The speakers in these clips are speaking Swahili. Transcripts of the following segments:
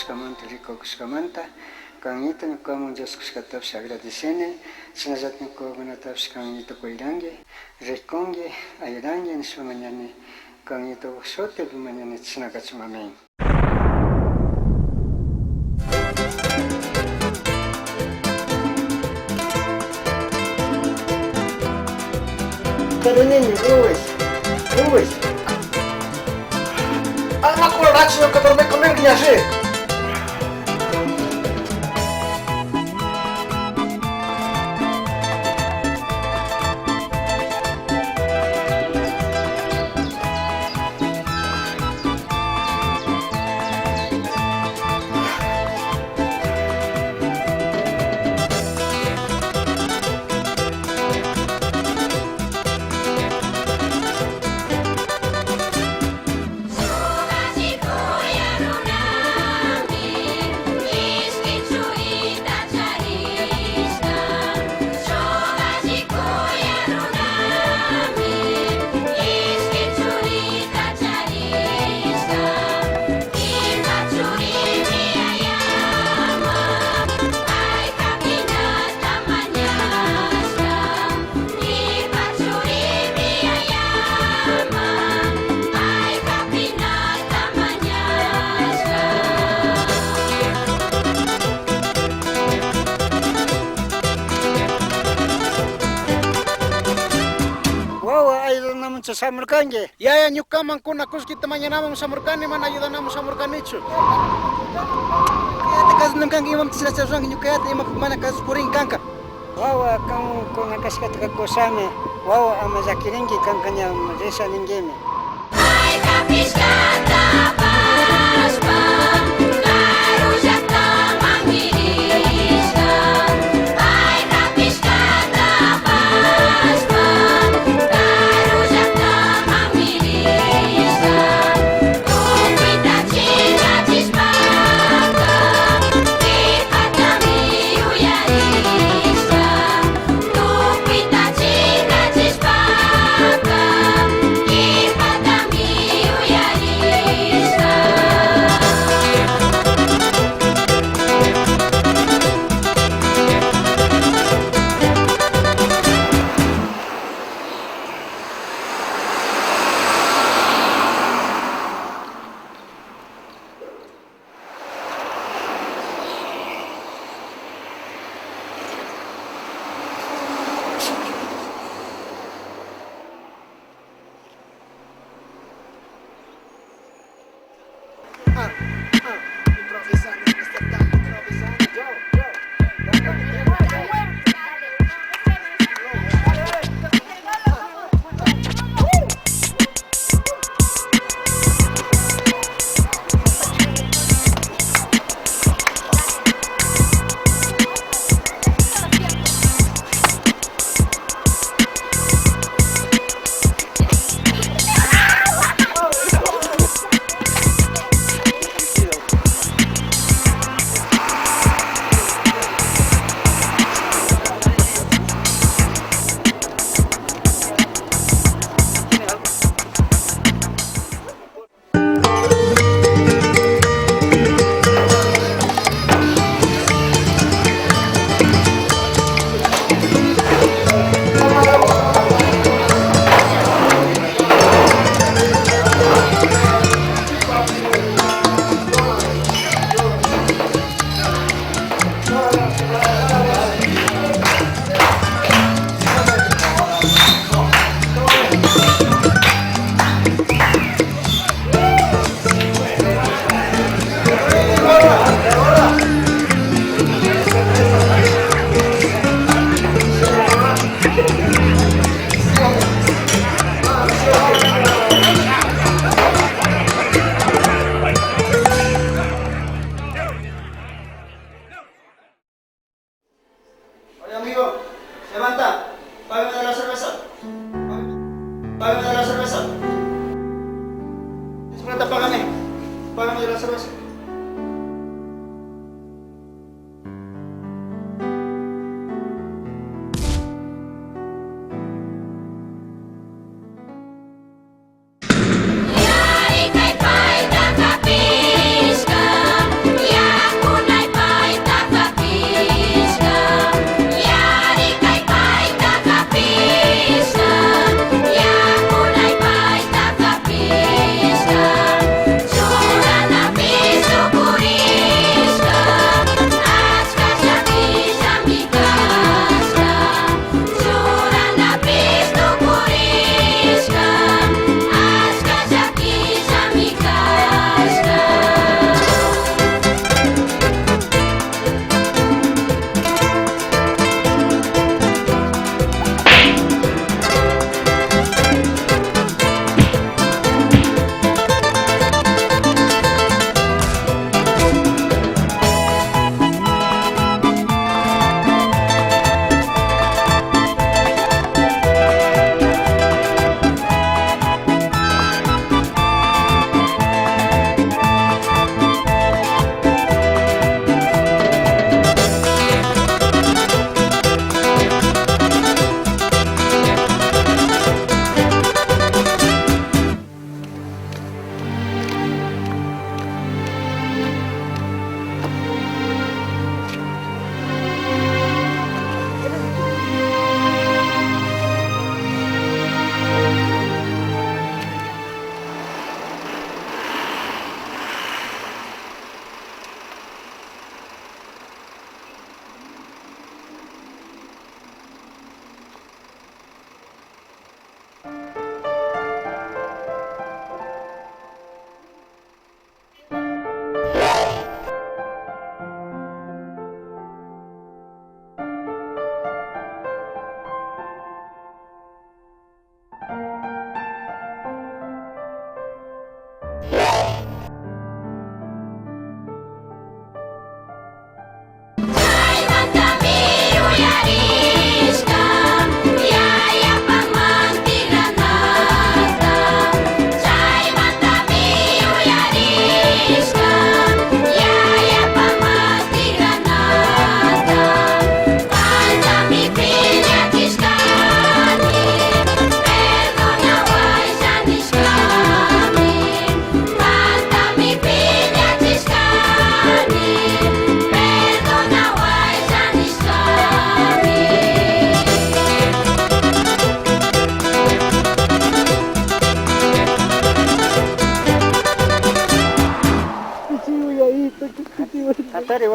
kushkamanta rikukushkamanta kanita ñukaman Dios kushkatapish agradecini shinallatak ñukakunatapish kanita kuyranki rikunki ayudanki nishpa mañani kanita shutipi mañani chishnakachun amén. Pero niño, Luis. Alma coloración que dormí con él y así. Samurkange. Ya ñukaman kuna kuskita mañanaman samurkani mana ayudanamos samurkanichu. Kayata kasu kanka imam tisrachaswanki ñukayata ima mana kasu purin kanka. Wawa kan kuna kaskata kosame wawa ama zakirinki kankaña risa ningimi. Ay kapiskata paspa karujata mangirista. Ay kapiskata paspa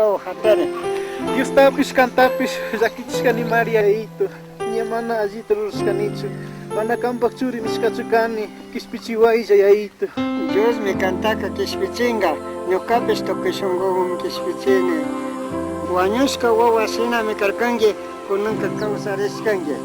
no hatari. Dios tapis cantapis llakichishkani Mariaito. Ña mana allita rurashkanichu. Mana kampak churi nishkachukani kispichiwaylla yaito. Dios me cantaka kispichinga. Ñukapish tukishunkuwan kispichini. Wañushka wawa shinami karkanki kunanka kawsarishkanki.